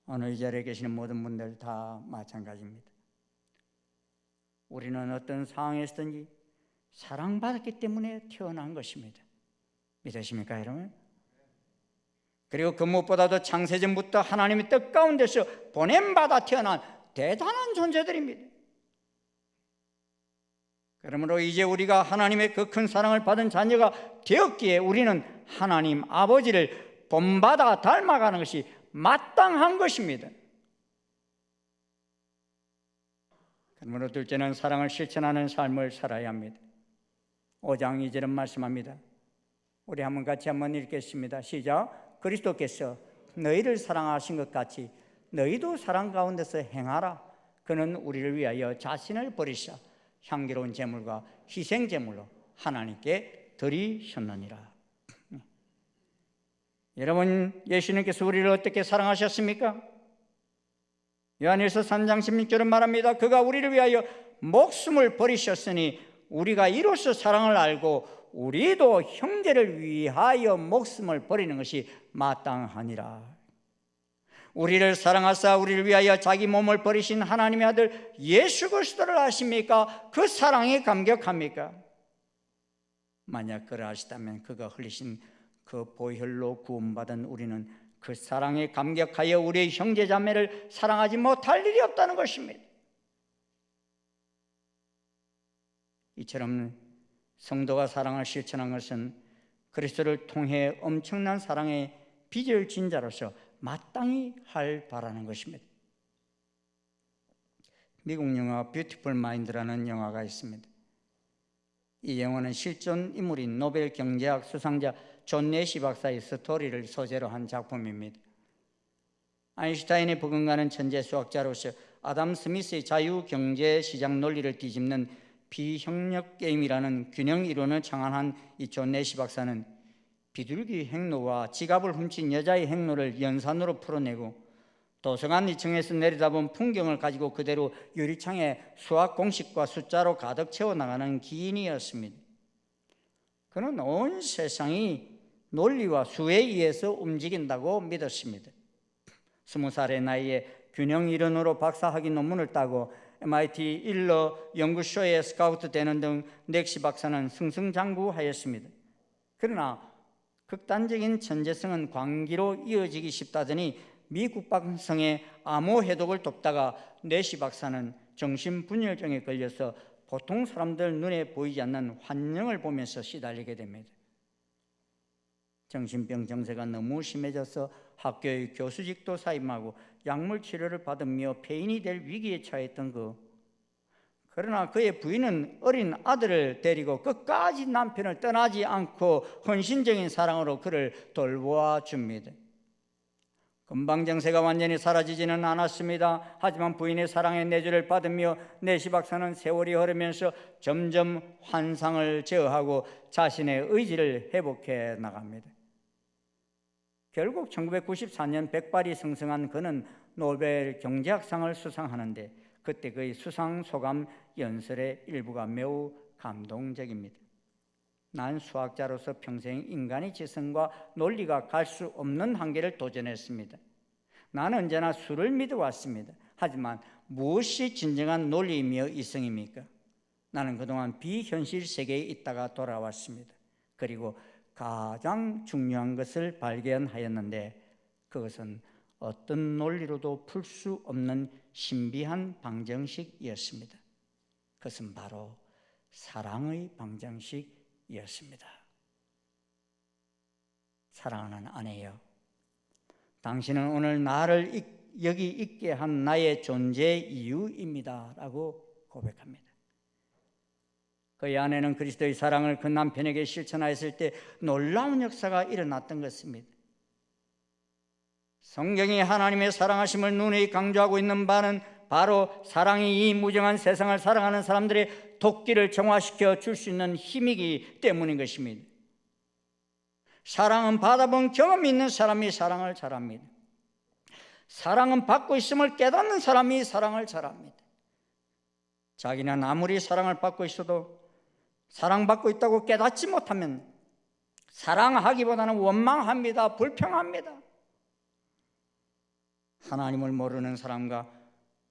오늘 이 자리에 계시는 모든 분들 다 마찬가지입니다. 우리는 어떤 상황에서든지 사랑받았기 때문에 태어난 것입니다. 믿으십니까, 여러분? 그리고 그 무엇보다도 창세전부터 하나님의 뜻 가운데서 보냄받아 태어난 대단한 존재들입니다. 그러므로 이제 우리가 하나님의 그 큰 사랑을 받은 자녀가 되었기에 우리는 하나님 아버지를 본받아 닮아가는 것이 마땅한 것입니다. 그러므로 둘째는 사랑을 실천하는 삶을 살아야 합니다. 5장 2절은 말씀합니다. 우리 같이 한번 읽겠습니다. 시작. 그리스도께서 너희를 사랑하신 것 같이 너희도 사랑 가운데서 행하라. 그는 우리를 위하여 자신을 버리사 향기로운 제물과 희생 제물로 하나님께 드리셨느니라. 여러분, 예수님께서 우리를 어떻게 사랑하셨습니까? 요한일서 3장 16절은 말합니다. 그가 우리를 위하여 목숨을 버리셨으니 우리가 이로써 사랑을 알고 우리도 형제를 위하여 목숨을 버리는 것이 마땅하니라. 우리를 사랑하사 우리를 위하여 자기 몸을 버리신 하나님의 아들 예수 그리스도를 아십니까? 그 사랑이 감격합니까? 만약 그러하시다면 그가 흘리신 그 보혈로 구원받은 우리는 그 사랑에 감격하여 우리의 형제 자매를 사랑하지 못할 일이 없다는 것입니다. 이처럼 성도가 사랑을 실천한 것은 그리스도를 통해 엄청난 사랑의 빚을 진 자로서 마땅히 할 바라는 것입니다. 미국 영화 뷰티풀 마인드라는 영화가 있습니다. 이 영화는 실존 인물인 노벨 경제학 수상자 존 내시 박사의 스토리를 소재로 한 작품입니다. 아인슈타인이 버금가는 천재 수학자로서 아담 스미스의 자유경제시장 논리를 뒤집는 비형력 게임이라는 균형 이론을 창안한 이 존 내시 박사는 비둘기 행로와 지갑을 훔친 여자의 행로를 연산으로 풀어내고 도서관 2층에서 내려다본 풍경을 가지고 그대로 유리창에 수학 공식과 숫자로 가득 채워나가는 기인이었습니다. 그는 온 세상이 논리와 수에 의해서 움직인다고 믿었습니다. 20살의 나이에 균형 이론으로 박사학위 논문을 따고 MIT 일러 연구소에 스카우트 되는 등 넥시 박사는 승승장구하였습니다. 그러나 극단적인 천재성은 광기로 이어지기 쉽다더니 미 국방성의 암호 해독을 돕다가 넥시 박사는 정신분열증에 걸려서 보통 사람들 눈에 보이지 않는 환영을 보면서 시달리게 됩니다. 정신병 증세가 너무 심해져서 학교의 교수직도 사임하고 약물 치료를 받으며 폐인이 될 위기에 처했던 그러나 그의 부인은 어린 아들을 데리고 끝까지 남편을 떠나지 않고 헌신적인 사랑으로 그를 돌보아 줍니다. 금방 정세가 완전히 사라지지는 않았습니다. 하지만 부인의 사랑의 내주를 받으며 내시 박사는 세월이 흐르면서 점점 환상을 제어하고 자신의 의지를 회복해 나갑니다. 결국 1994년 백발이 승승한 그는 노벨 경제학상을 수상하는데 그때 그의 수상 소감 연설의 일부가 매우 감동적입니다. 난 수학자로서 평생 인간의 지성과 논리가 갈 수 없는 한계를 도전했습니다. 나는 언제나 수를 믿어왔습니다. 하지만 무엇이 진정한 논리이며 이성입니까? 나는 그동안 비현실 세계에 있다가 돌아왔습니다. 그리고 가장 중요한 것을 발견하였는데 그것은 어떤 논리로도 풀 수 없는 신비한 방정식이었습니다. 그것은 바로 사랑의 방정식이었습니다. 사랑하는 아내여, 당신은 오늘 나를 여기 있게 한 나의 존재 이유입니다 라고 고백합니다. 그의 아내는 그리스도의 사랑을 그 남편에게 실천하였을 때 놀라운 역사가 일어났던 것입니다. 성경이 하나님의 사랑하심을 누누이 강조하고 있는 바는 바로 사랑이 이 무정한 세상을 사랑하는 사람들의 도끼를 정화시켜 줄 수 있는 힘이기 때문인 것입니다. 사랑은 받아본 경험이 있는 사람이 사랑을 잘합니다. 사랑은 받고 있음을 깨닫는 사람이 사랑을 잘합니다. 자기는 아무리 사랑을 받고 있어도 사랑받고 있다고 깨닫지 못하면 사랑하기보다는 원망합니다. 불평합니다. 하나님을 모르는 사람과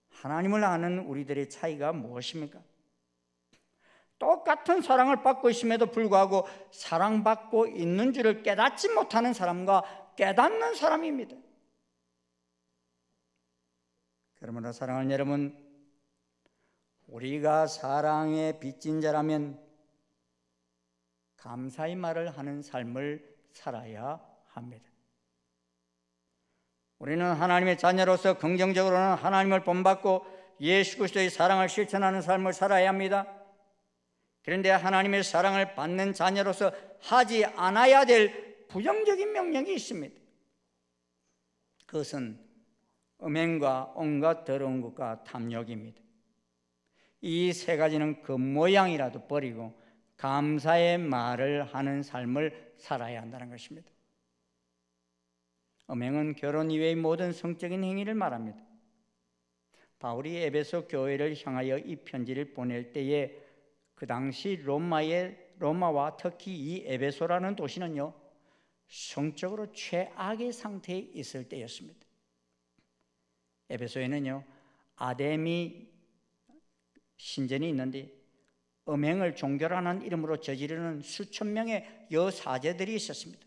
하나님을 아는 우리들의 차이가 무엇입니까? 똑같은 사랑을 받고 있음에도 불구하고 사랑받고 있는 줄을 깨닫지 못하는 사람과 깨닫는 사람입니다. 그러므로 사랑하는 여러분, 우리가 사랑의 빚진 자라면 감사의 말을 하는 삶을 살아야 합니다. 우리는 하나님의 자녀로서 긍정적으로는 하나님을 본받고 예수 그리스도의 사랑을 실천하는 삶을 살아야 합니다. 그런데 하나님의 사랑을 받는 자녀로서 하지 않아야 될 부정적인 명령이 있습니다. 그것은 음행과 온갖 더러운 것과 탐욕입니다. 이 세 가지는 그 모양이라도 버리고 감사의 말을 하는 삶을 살아야 한다는 것입니다. 음행은 결혼 이외의 모든 성적인 행위를 말합니다. 바울이 에베소 교회를 향하여 이 편지를 보낼 때에 그 당시 로마와 특히 이 에베소라는 도시는요, 성적으로 최악의 상태에 있을 때였습니다. 에베소에는요, 아데미 신전이 있는데 음행을 종교라는 이름으로 저지르는 수천 명의 여사제들이 있었습니다.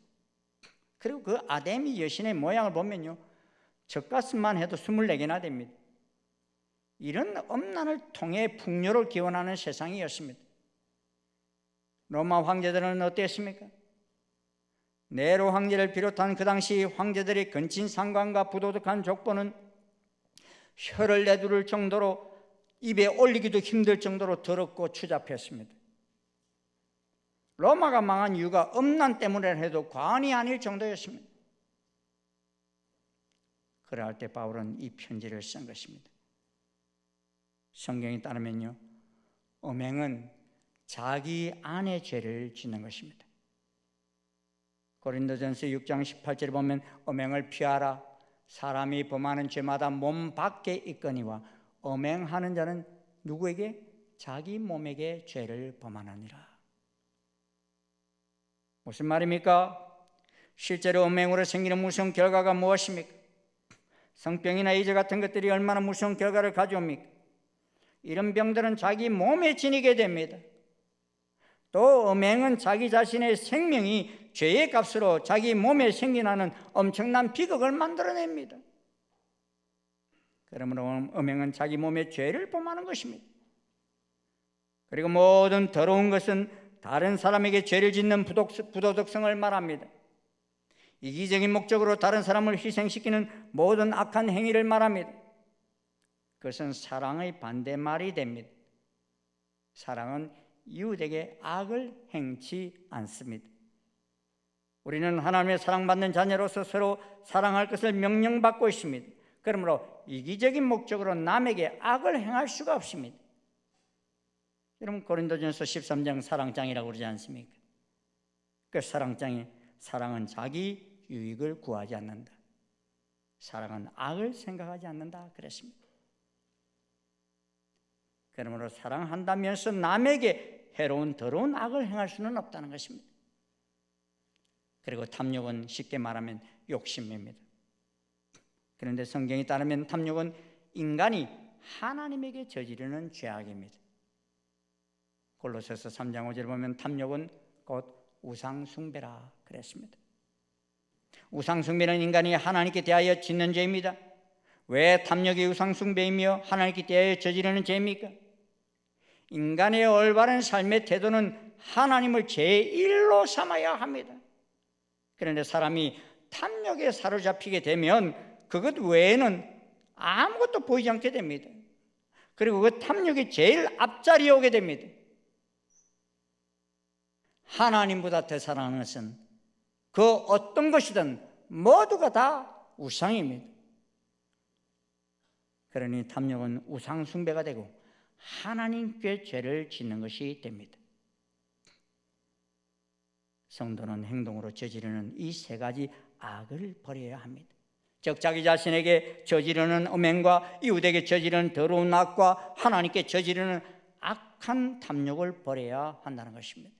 그리고 그 아데미 여신의 모양을 보면요, 젖가슴만 해도 24개나 됩니다. 이런 엄난을 통해 풍요를 기원하는 세상이었습니다. 로마 황제들은 어땠습니까? 네로 황제를 비롯한 그 당시 황제들의 근친상간과 부도덕한 족보는 혀를 내두를 정도로 입에 올리기도 힘들 정도로 더럽고 추잡했습니다. 로마가 망한 이유가 음란 때문에 해도 과언이 아닐 정도였습니다. 그럴 때 바울은 이 편지를 쓴 것입니다. 성경에 따르면요, 음행은 자기 안에 죄를 짓는 것입니다. 고린도전서 6장 18절에 보면 음행을 피하라. 사람이 범하는 죄마다 몸 밖에 있거니와 음행하는 자는 누구에게? 자기 몸에게 죄를 범하느니라. 무슨 말입니까? 실제로 음행으로 생기는 무서운 결과가 무엇입니까? 성병이나 에이즈 같은 것들이 얼마나 무서운 결과를 가져옵니까? 이런 병들은 자기 몸에 지니게 됩니다. 또 음행은 자기 자신의 생명이 죄의 값으로 자기 몸에 생겨나는 엄청난 비극을 만들어냅니다. 그러므로 음행은 자기 몸에 죄를 범하는 것입니다. 그리고 모든 더러운 것은 다른 사람에게 죄를 짓는 부도덕성을 말합니다. 이기적인 목적으로 다른 사람을 희생시키는 모든 악한 행위를 말합니다. 그것은 사랑의 반대말이 됩니다. 사랑은 이웃에게 악을 행치 않습니다. 우리는 하나님의 사랑받는 자녀로서 서로 사랑할 것을 명령받고 있습니다. 그러므로 이기적인 목적으로 남에게 악을 행할 수가 없습니다. 여러분, 고린도전서 13장 사랑장이라고 그러지 않습니까? 그 사랑장이 사랑은 자기 유익을 구하지 않는다. 사랑은 악을 생각하지 않는다 그랬습니다. 그러므로 사랑한다면서 남에게 해로운 더러운 악을 행할 수는 없다는 것입니다. 그리고 탐욕은 쉽게 말하면 욕심입니다. 그런데 성경에 따르면 탐욕은 인간이 하나님에게 저지르는 죄악입니다. 골로새서 3장 5절을 보면 탐욕은 곧 우상숭배라 그랬습니다. 우상숭배는 인간이 하나님께 대하여 짓는 죄입니다. 왜 탐욕이 우상숭배이며 하나님께 대하여 저지르는 죄입니까? 인간의 올바른 삶의 태도는 하나님을 제1로 삼아야 합니다. 그런데 사람이 탐욕에 사로잡히게 되면 그것 외에는 아무것도 보이지 않게 됩니다. 그리고 그 탐욕이 제일 앞자리에 오게 됩니다. 하나님보다 더 사랑하는 것은 그 어떤 것이든 모두가 다 우상입니다. 그러니 탐욕은 우상 숭배가 되고 하나님께 죄를 짓는 것이 됩니다. 성도는 행동으로 저지르는 이 세 가지 악을 버려야 합니다. 즉 자기 자신에게 저지르는 음행과 이웃에게 저지르는 더러운 악과 하나님께 저지르는 악한 탐욕을 버려야 한다는 것입니다.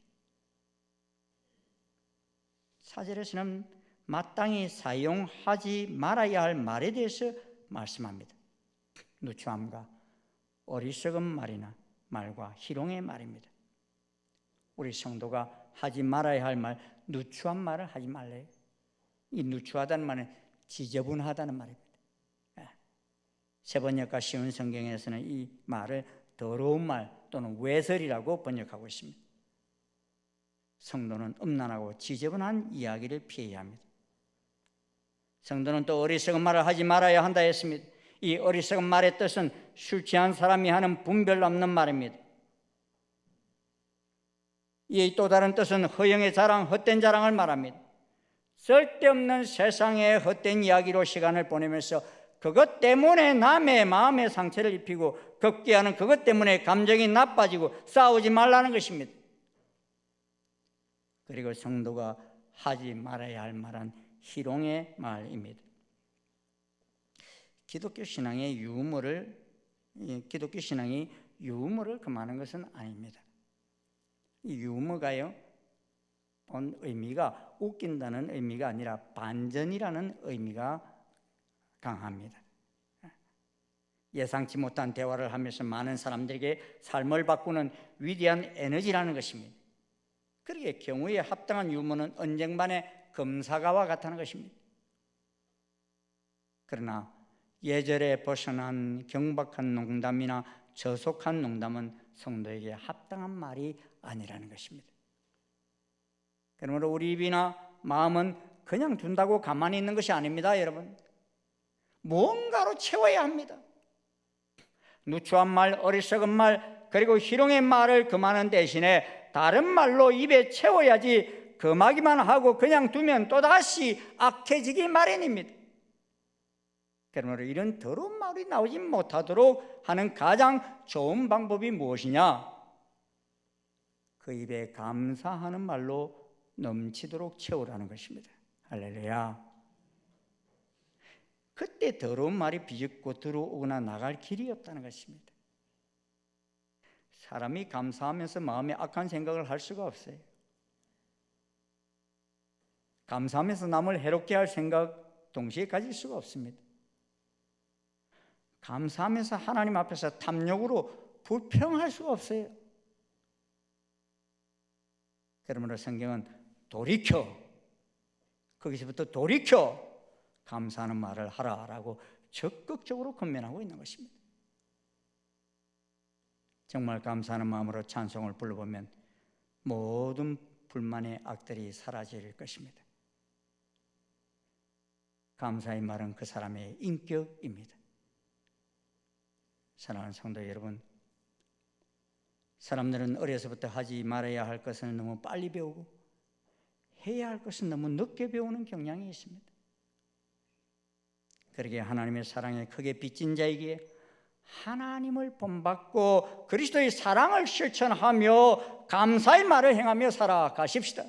4절에서는 마땅히 사용하지 말아야 할 말에 대해서 말씀합니다. 누추함과 어리석은 말과 희롱의 말입니다. 우리 성도가 하지 말아야 할 말, 누추한 말을 하지 말래요. 이 누추하다는 말은 지저분하다는 말입니다. 세번역과 쉬운 성경에서는 이 말을 더러운 말 또는 외설이라고 번역하고 있습니다. 성도는 음란하고 지저분한 이야기를 피해야 합니다. 성도는 또 어리석은 말을 하지 말아야 한다 했습니다. 이 어리석은 말의 뜻은 술 취한 사람이 하는 분별 없는 말입니다. 이 또 다른 뜻은 허영의 자랑, 헛된 자랑을 말합니다. 쓸데없는 세상의 헛된 이야기로 시간을 보내면서 그것 때문에 남의 마음에 상처를 입히고 급기야는 그것 때문에 감정이 나빠지고 싸우지 말라는 것입니다. 그리고 성도가 하지 말아야 할 말은 희롱의 말입니다. 기독교 신앙이 유머를 금하는 것은 아닙니다. 이 유머가요, 본 의미가 웃긴다는 의미가 아니라 반전이라는 의미가 강합니다. 예상치 못한 대화를 하면서 많은 사람들에게 삶을 바꾸는 위대한 에너지라는 것입니다. 그러기에 경우에 합당한 유머는 언쟁반의 검사가와 같다는 것입니다. 그러나 예절에 벗어난 경박한 농담이나 저속한 농담은 성도에게 합당한 말이 아니라는 것입니다. 그러므로 우리 입이나 마음은 그냥 둔다고 가만히 있는 것이 아닙니다, 여러분. 무언가로 채워야 합니다. 누추한 말, 어리석은 말, 그리고 희롱의 말을 금하는 대신에 다른 말로 입에 채워야지 금하기만 하고 그냥 두면 또다시 악해지기 마련입니다. 그러므로 이런 더러운 말이 나오지 못하도록 하는 가장 좋은 방법이 무엇이냐? 그 입에 감사하는 말로 넘치도록 채우라는 것입니다. 할렐루야. 그때 더러운 말이 비집고 들어오거나 나갈 길이 없다는 것입니다. 사람이 감사하면서 마음에 악한 생각을 할 수가 없어요. 감사하면서 남을 해롭게 할 생각 동시에 가질 수가 없습니다. 감사하면서 하나님 앞에서 탐욕으로 불평할 수가 없어요. 그러므로 성경은 돌이켜, 거기서부터 돌이켜 감사하는 말을 하라라고 적극적으로 권면하고 있는 것입니다. 정말 감사하는 마음으로 찬송을 불러보면 모든 불만의 악들이 사라질 것입니다. 감사의 말은 그 사람의 인격입니다. 사랑하는 성도 여러분, 사람들은 어려서부터 하지 말아야 할 것은 너무 빨리 배우고 해야 할 것은 너무 늦게 배우는 경향이 있습니다. 그러기에 하나님의 사랑에 크게 빚진 자에게 하나님을 본받고 그리스도의 사랑을 실천하며 감사의 말을 행하며 살아가십시다.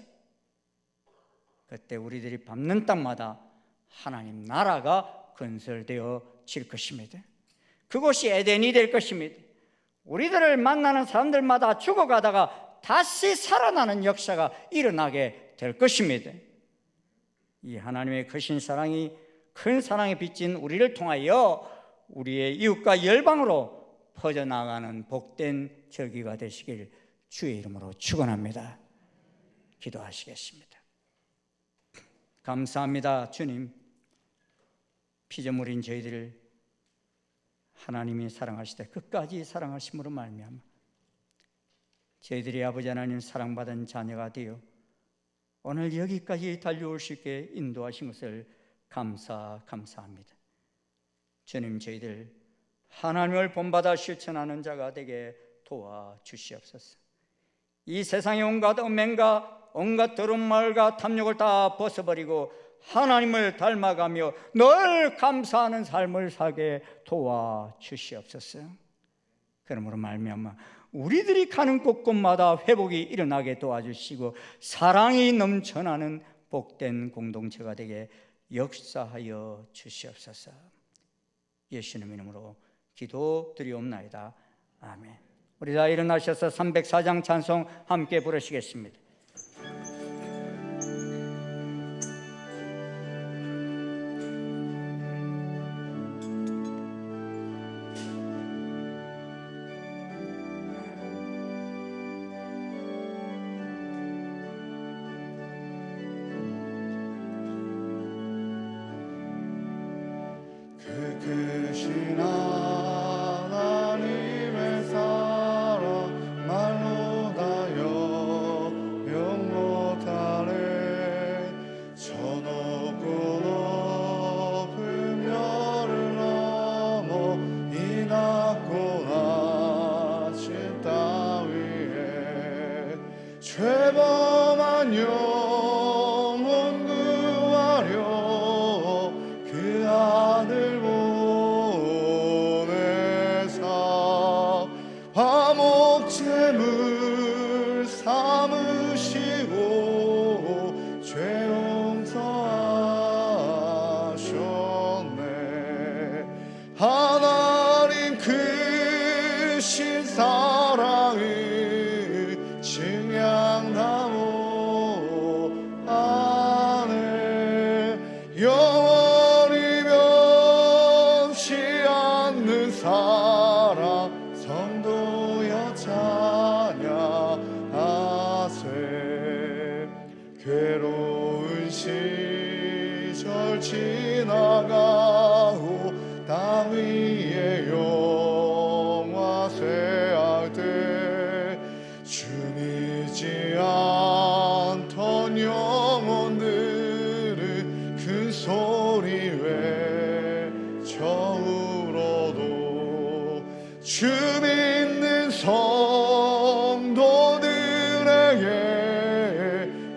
그때 우리들이 밟는 땅마다 하나님 나라가 건설되어질 것입니다. 그곳이 에덴이 될 것입니다. 우리들을 만나는 사람들마다 죽어가다가 다시 살아나는 역사가 일어나게 될 것입니다. 이 하나님의 크신 사랑이 큰 사랑에 빚진 우리를 통하여 우리의 이웃과 열방으로 퍼져나가는 복된 절기가 되시길 주의 이름으로 축원합니다. 기도하시겠습니다. 감사합니다. 주님, 피조물인 저희들을 하나님이 사랑하실 때 끝까지 사랑하심으로 말미암아 저희들이 아버지 하나님 사랑받은 자녀가 되어 오늘 여기까지 달려올 수 있게 인도하신 것을 감사합니다. 주님, 저희들 하나님을 본받아 실천하는 자가 되게 도와주시옵소서. 이 세상의 온갖 음행과 온갖 더러운 말과 탐욕을 다 벗어버리고 하나님을 닮아가며 늘 감사하는 삶을 살게 도와주시옵소서. 그러므로 말미암아 우리들이 가는 곳곳마다 회복이 일어나게 도와주시고 사랑이 넘쳐나는 복된 공동체가 되게 역사하여 주시옵소서. 예수님 이름으로 기도드리옵나이다. 아멘. 우리 다 일어나셔서 304장 찬송 함께 부르시겠습니다. 크신 하나님의 사랑 말로 다 영영 못하네. 저 높고 높은 별을 넘어 이 낮고 낮은 땅 위에 죄범한 영혼 구하려 그 아들 화목제물 삼으시고 죄 용서하셨네. 하나님 크신 사랑을 증량하오 안에 영원히 변치 않는 사랑 성도여 찬양하세. 괴로운 시절 지나가고 땅 위에 영화 쇠할 때 주 믿지 않던 영혼들은 그 소리 외쳐울어도 주 믿는 성도들에게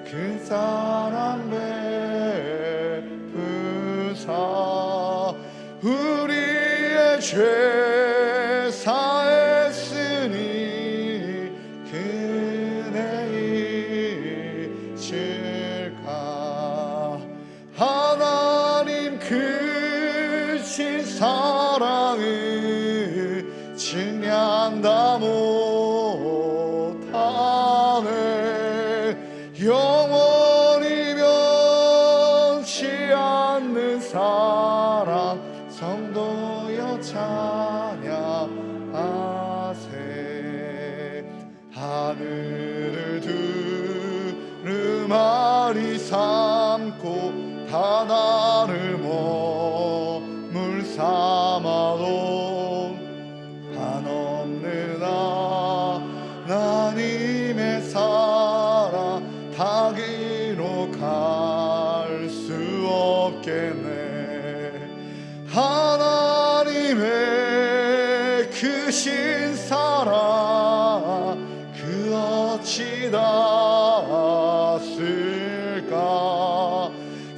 그 사랑 베푸사 우리의 죄 사했으니 그네 증량다 못하네. 영원히 변치 않는 사랑 성도여 찬양하세. 하늘을 두루마리 삼고 바다를 머물 삼아도 한없는 하나님의 사랑 다 기록할 수 없겠네. 하나님의 크신 사랑 그 어찌 닿았을까.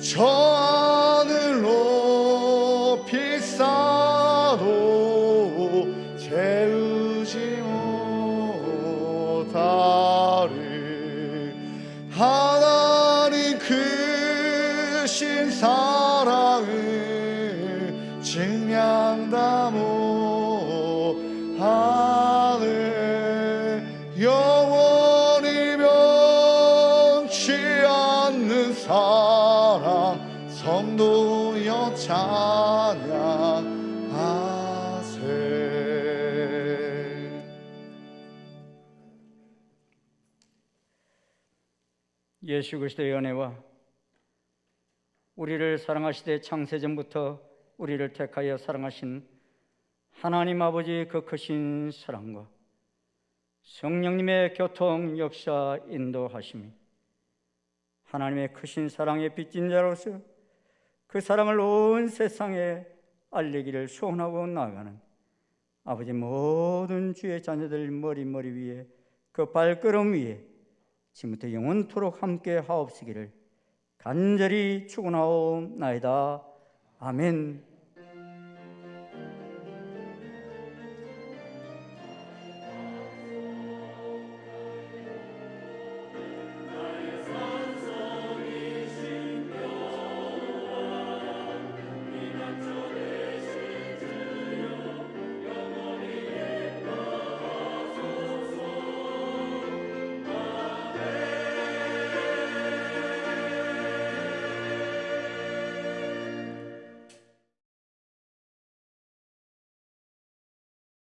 저 하늘 높이 쌓아도 채우지 못하리. 하나님 크신 사랑을 증량다 못하네. 영원히 변치 않는 사랑 성도여 찬양하세. 예수 그리스도의 은혜와 우리를 사랑하시되 창세전부터 우리를 택하여 사랑하신 하나님 아버지의 그 크신 사랑과 성령님의 교통 역사 인도하심이 하나님의 크신 사랑에 빚진 자로서 그 사랑을 온 세상에 알리기를 소원하고 나아가는 아버지 모든 주의 자녀들 머리 위에 그 발걸음 위에 지금부터 영원토록 함께 하옵시기를 간절히 축원하옵나이다. 아멘.